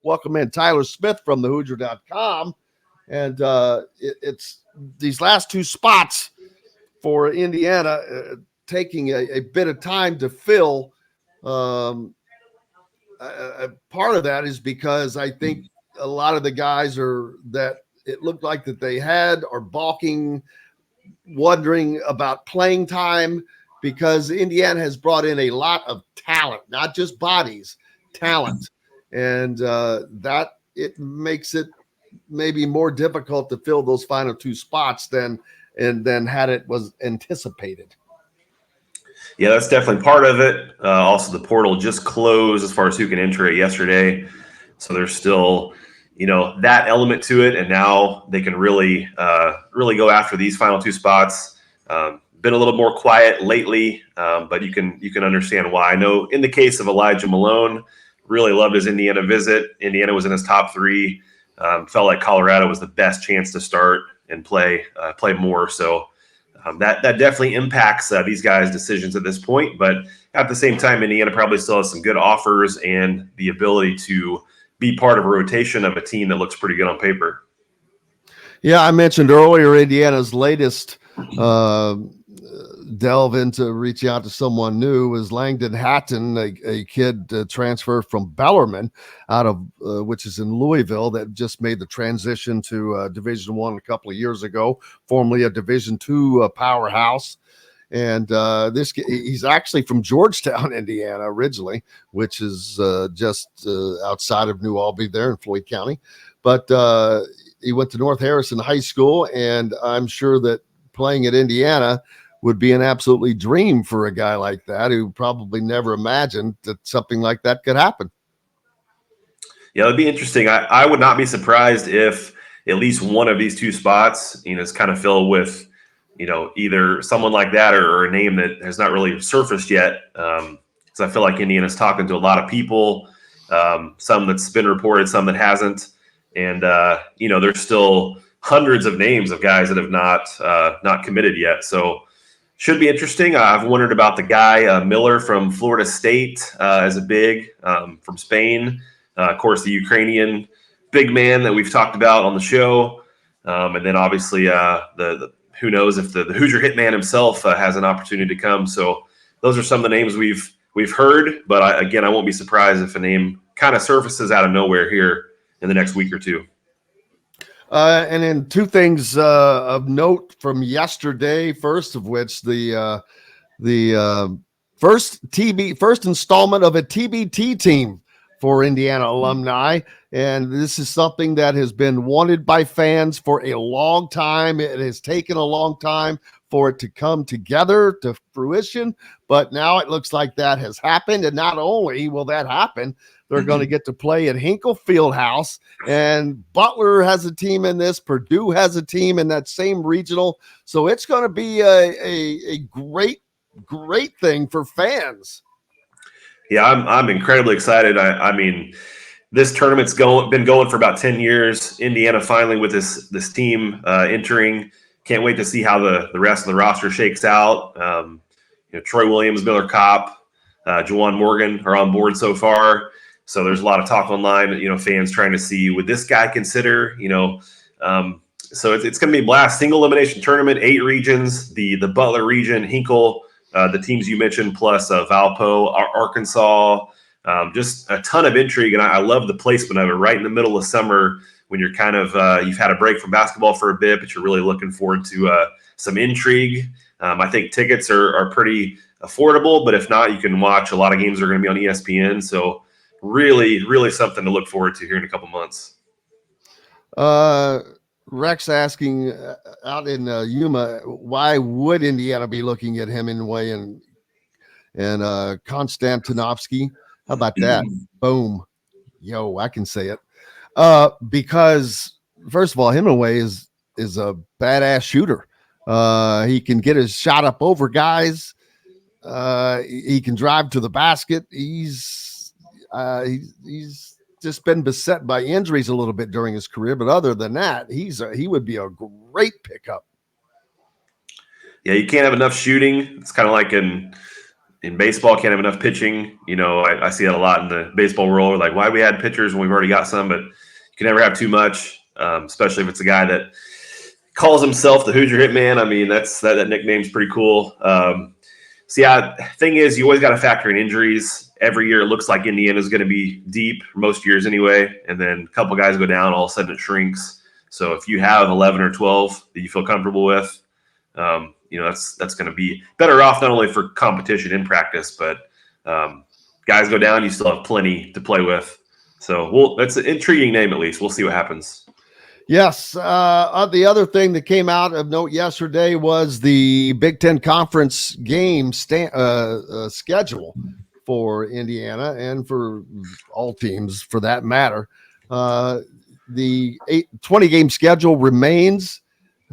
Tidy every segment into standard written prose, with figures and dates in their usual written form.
welcome in Tyler Smith from the Hoosier.com. And it's these last two spots for Indiana taking a bit of time to fill. Part of that is because I think a lot of the guys that it looked like that they had are balking, wondering about playing time, because Indiana has brought in a lot of talent, not just bodies, talent. And that it makes it maybe more difficult to fill those final two spots than had it was anticipated. Yeah, that's definitely part of it. Also, the portal just closed as far as who can enter it yesterday. So there's still, that element to it. And now they can really go after these final two spots. Been a little more quiet lately, but you can understand why. I know in the case of Elijah Malone, really loved his Indiana visit. Indiana was in his top three. Felt like Colorado was the best chance to start and play more. So that definitely impacts these guys' decisions at this point. But at the same time, Indiana probably still has some good offers and the ability to be part of a rotation of a team that looks pretty good on paper. Yeah, I mentioned earlier Indiana's latest delve into reaching out to someone new was Langdon Hatton, a kid transfer from Bellarmine out of which is in Louisville, that just made the transition to Division I a couple of years ago, formerly a Division II powerhouse. And he's actually from Georgetown, Indiana, originally, which is just outside of New Albany there in Floyd County. But he went to North Harrison High School, and I'm sure that playing at Indiana would be an absolutely dream for a guy like that, who probably never imagined that something like that could happen. Yeah, it'd be interesting. I would not be surprised if at least one of these two spots, is kind of filled with, either someone like that or a name that has not really surfaced yet. Because I feel like Indiana's talking to a lot of people, some that's been reported, some that hasn't. And, there's still hundreds of names of guys that have not committed yet. So should be interesting. I've wondered about the guy, Miller from Florida State as a big from Spain. Of course, the Ukrainian big man that we've talked about on the show. And then obviously the who knows if the Hoosier hitman himself has an opportunity to come. So those are some of the names we've heard. But I won't be surprised if a name kind of surfaces out of nowhere here in the next week or two. And then two things of note from yesterday. First of which the first installment of a TBT team for Indiana alumni, and this is something that has been wanted by fans for a long time. It has taken a long time for it to come together to fruition, but now it looks like that has happened. And not only will that happen, they're going to get to play at Hinkle Fieldhouse, and Butler has a team in this. Purdue has a team in that same regional. So it's going to be a great thing for fans. Yeah, I'm incredibly excited. I mean, this tournament's been going for about 10 years. Indiana finally with this team entering. Can't wait to see how the rest of the roster shakes out. Troy Williams, Miller Kopp, Juwan Morgan are on board so far. So there's a lot of talk online, fans trying to see, would this guy consider, so it's going to be a blast. Single elimination tournament, 8 regions, the Butler region, Hinkle, the teams you mentioned, plus Valpo, Arkansas, just a ton of intrigue. And I love the placement of it right in the middle of summer when you're kind of, you've had a break from basketball for a bit, but you're really looking forward to some intrigue. I think tickets are pretty affordable, but if not, you can watch. A lot of games are going to be on ESPN. So really, really something to look forward to here in a couple months. Rex asking out in Yuma, why would Indiana be looking at Hemingway and Konstantinovsky? How about that? Boom. Yo, I can say it. Because first of all, Hemingway is a badass shooter. He can get his shot up over guys. He can drive to the basket. He's just been beset by injuries a little bit during his career, but other than that, he would be a great pickup. Yeah, you can't have enough shooting. It's kind of like in in baseball can't have enough pitching. You know, I see that a lot in the baseball world. Like, why we had pitchers when we've already got some, but you can never have too much, especially if it's a guy that calls himself the Hoosier Hitman. I mean, that nickname's pretty cool. So yeah, thing is, you always got to factor in injuries. Every year, it looks like Indiana's going to be deep, most years anyway, and then a couple guys go down, all of a sudden it shrinks. So if you have 11 or 12 that you feel comfortable with, you know, that's going to be better off not only for competition in practice, but guys go down, you still have plenty to play with. So that's an intriguing name at least. We'll see what happens. Yes. The other thing that came out of note yesterday was the Big Ten Conference game schedule for Indiana and for all teams for that matter. The 20-game schedule remains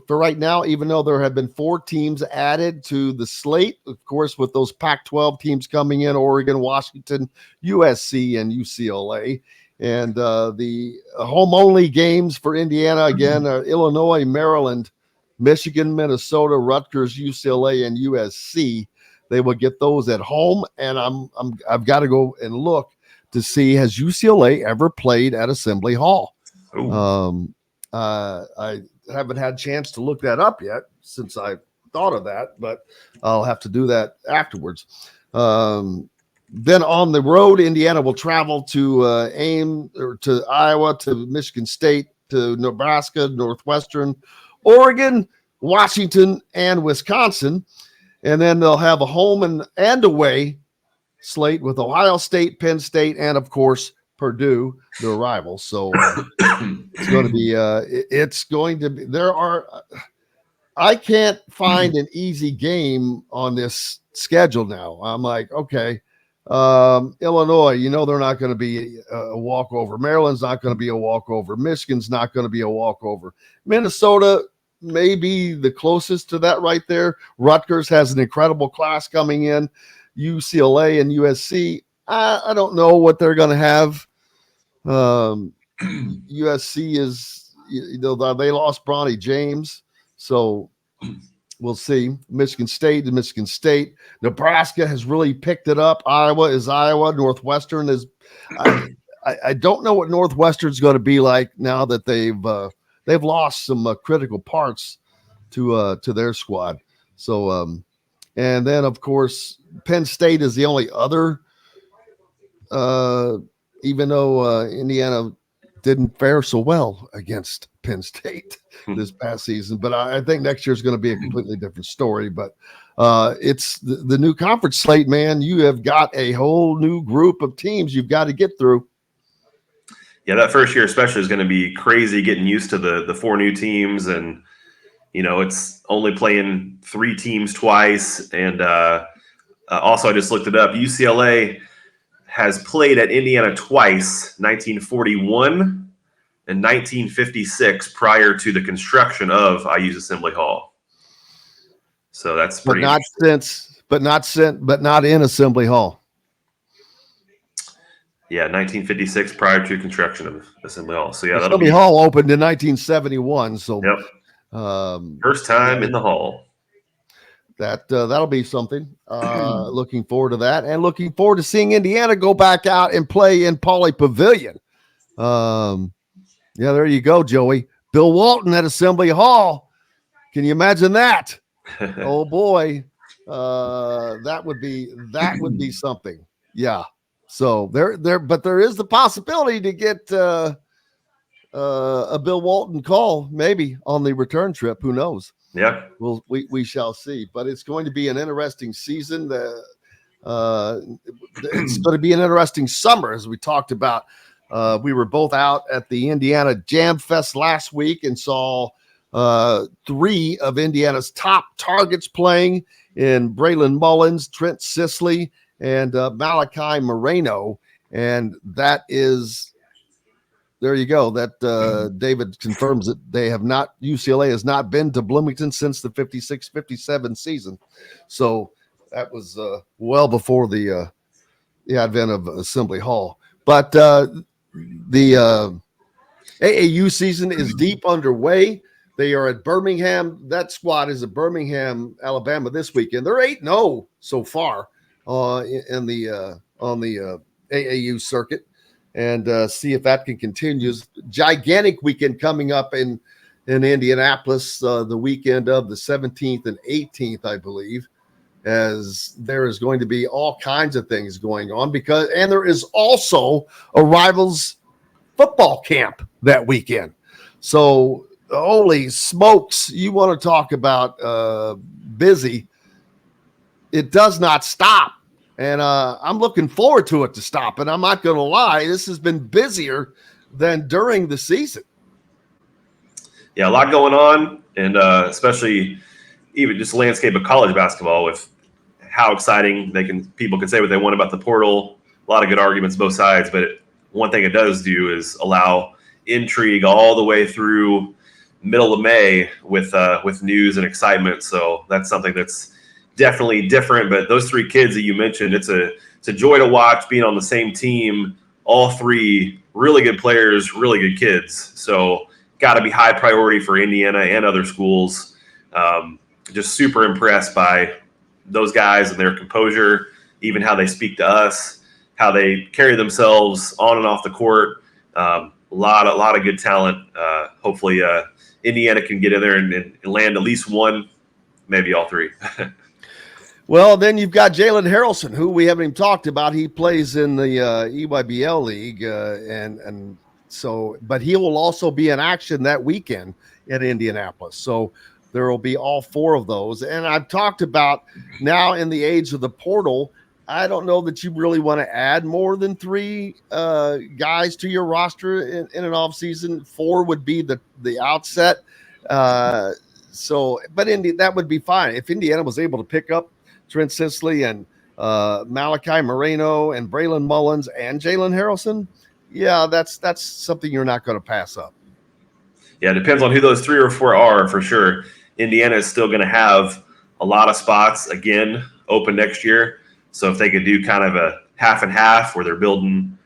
for right now, even though there have been 4 teams added to the slate, of course, with those Pac-12 teams coming in, Oregon, Washington, USC, and UCLA. And the home-only games for Indiana, again, are Illinois, Maryland, Michigan, Minnesota, Rutgers, UCLA, and USC. They will get those at home, and I've got to go and look to see, has UCLA ever played at Assembly Hall? I haven't had a chance to look that up yet since I thought of that, but I'll have to do that afterwards. Then on the road, Indiana will travel to to Iowa, to Michigan State, to Nebraska, Northwestern, Oregon, Washington, and Wisconsin. And then they'll have a home and away slate with Ohio State, Penn State, and of course, Purdue, their rivals. So it's going to be, I can't find an easy game on this schedule now. I'm like, okay, Illinois, you know, they're not going to be a walkover. Maryland's not going to be a walkover. Michigan's not going to be a walkover. Minnesota may be the closest to that right there. Rutgers has an incredible class coming in. UCLA and USC, I don't know what they're going to have. USC is, you know, they lost Bronny James, so we'll see. Michigan State. Nebraska has really picked it up. Iowa is Iowa. Northwestern is. I don't know what Northwestern's going to be like now that they've lost some critical parts to their squad. So, and then of course Penn State is the only other. Even though Indiana didn't fare so well against Penn State this past season, but I think next year is going to be a completely different story. But it's the new conference slate, man. You have got a whole new group of teams you've got to get through. Yeah, that first year especially is going to be crazy, getting used to the 4 new teams, and you know, it's only playing 3 teams twice. And also, I just looked it up. UCLA has played at Indiana twice, 1941 and 1956, prior to the construction of IU's Assembly Hall. So that's pretty. But not in Assembly Hall. Yeah, 1956, prior to construction of Assembly Hall. So yeah, Assembly Hall opened in 1971. So yep. First time in the hall. That'll be something. Looking forward to that, and looking forward to seeing Indiana go back out and play in Pauley Pavilion. Yeah, there you go, Joey. Bill Walton at Assembly Hall. Can you imagine that? Oh boy, that would be something. Yeah. So but there is the possibility to get a Bill Walton call maybe on the return trip. Who knows? Yeah, we shall see. But it's going to be an interesting season. It's going to be an interesting summer, as we talked about. We were both out at the Indiana Jam Fest last week and saw 3 of Indiana's top targets playing in Braylon Mullins, Trent Sisley, and Malachi Moreno. And that is, there you go. That David confirms that UCLA has not been to Bloomington since the 56-57 season. So that was well before the advent of Assembly Hall. But the AAU season is deep underway. They are at Birmingham. That squad is at Birmingham, Alabama this weekend. They're 8-0 so far. in the on the AAU circuit, and see if that can continue. Gigantic weekend coming up in Indianapolis, the weekend of the 17th and 18th, I believe, as there is going to be all kinds of things going on and there is also a Rivals football camp that weekend. So holy smokes, you want to talk about busy. It does not stop. And I'm looking forward to it to stop. And I'm not going to lie, this has been busier than during the season. Yeah, a lot going on, and especially even just the landscape of college basketball with how exciting people can say what they want about the portal. A lot of good arguments both sides, but one thing it does do is allow intrigue all the way through middle of May with news and excitement. So that's something that's definitely different. But those three kids that you mentioned, it's a joy to watch being on the same team. All three really good players, really good kids. So got to be high priority for Indiana and other schools. Just super impressed by those guys and their composure, even how they speak to us, how they carry themselves on and off the court. A lot of good talent. Hopefully, Indiana can get in there and land at least one, maybe all three. Well, then you've got Jalen Harrelson, who we haven't even talked about. He plays in the EYBL league, and so, but he will also be in action that weekend at Indianapolis. So there will be all four of those. And I've talked about now in the age of the portal, I don't know that you really want to add more than three guys to your roster in an offseason. Four would be the outset. But that would be fine. If Indiana was able to pick up Trent Sisley and Malachi Moreno and Braylon Mullins and Jalen Harrelson, yeah, that's something you're not going to pass up. Yeah, it depends on who those three or four are for sure. Indiana is still going to have a lot of spots again open next year. So if they could do kind of a half and half where they're building,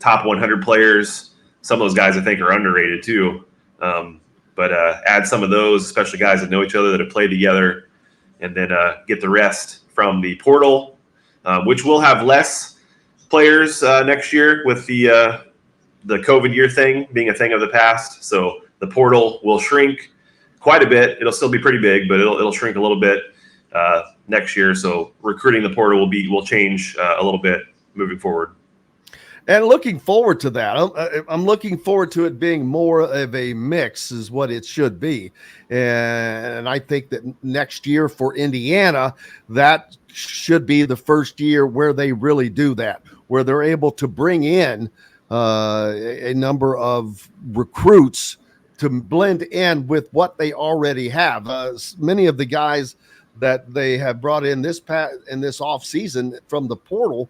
top 100 players, some of those guys I think are underrated too. But add some of those, especially guys that know each other, that have played together, and then get the rest from the portal, which will have less players next year with the COVID year thing being a thing of the past. So the portal will shrink quite a bit. It'll still be pretty big, but it'll shrink a little bit next year. So recruiting the portal will change a little bit moving forward. And looking forward to that. I'm looking forward to it being more of a mix is what it should be. And I think that next year for Indiana, that should be the first year where they really do that, where they're able to bring in a number of recruits to blend in with what they already have. Many of the guys that they have brought in this off season from the portal,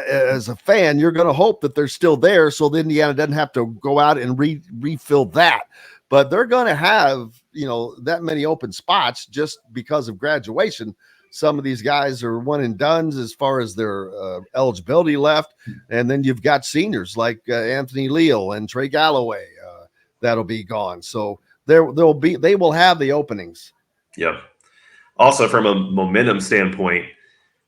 as a fan, you're going to hope that they're still there, so the Indiana doesn't have to go out and refill that. But they're going to have that many open spots just because of graduation. Some of these guys are one and dones as far as their eligibility left, and then you've got seniors like Anthony Leal and Trey Galloway that'll be gone. So they will have the openings. Yep. Also, from a momentum standpoint,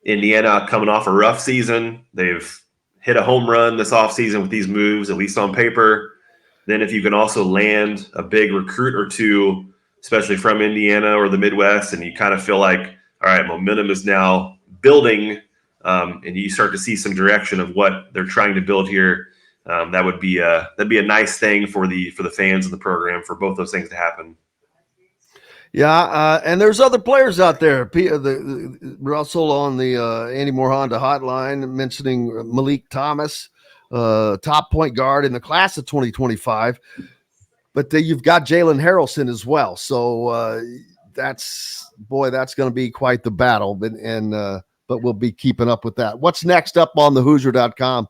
Indiana coming off a rough season. They've hit a home run this offseason with these moves, at least on paper. Then if you can also land a big recruit or two, especially from Indiana or the Midwest, and you kind of feel like, all right, momentum is now building, and you start to see some direction of what they're trying to build here. That'd be a nice thing for the fans of the program for both those things to happen. Yeah, and there's other players out there. Russell on the Andy Moore Honda hotline mentioning Malik Thomas, top point guard in the class of 2025. But you've got Jalen Harrelson as well. So that's going to be quite the battle. But we'll be keeping up with that. What's next up on the Hoosier.com?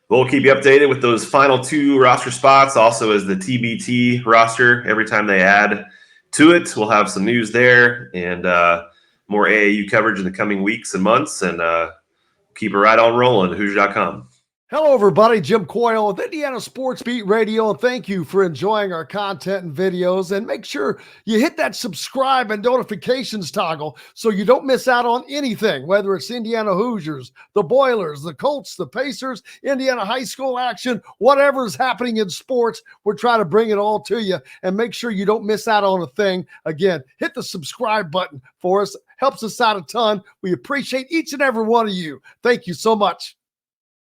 We'll keep you updated with those final two roster spots, also as the TBT roster. Every time they add to it, we'll have some news there and more AAU coverage in the coming weeks and months, and keep it right on rolling. Hoosier.com. Hello, everybody. Jim Coyle with Indiana Sports Beat Radio, and thank you for enjoying our content and videos. And make sure you hit that subscribe and notifications toggle so you don't miss out on anything, whether it's Indiana Hoosiers, the Boilers, the Colts, the Pacers, Indiana high school action, whatever's happening in sports. We're trying to bring it all to you, and make sure you don't miss out on a thing. Again, hit the subscribe button for us. Helps us out a ton. We appreciate each and every one of you. Thank you so much.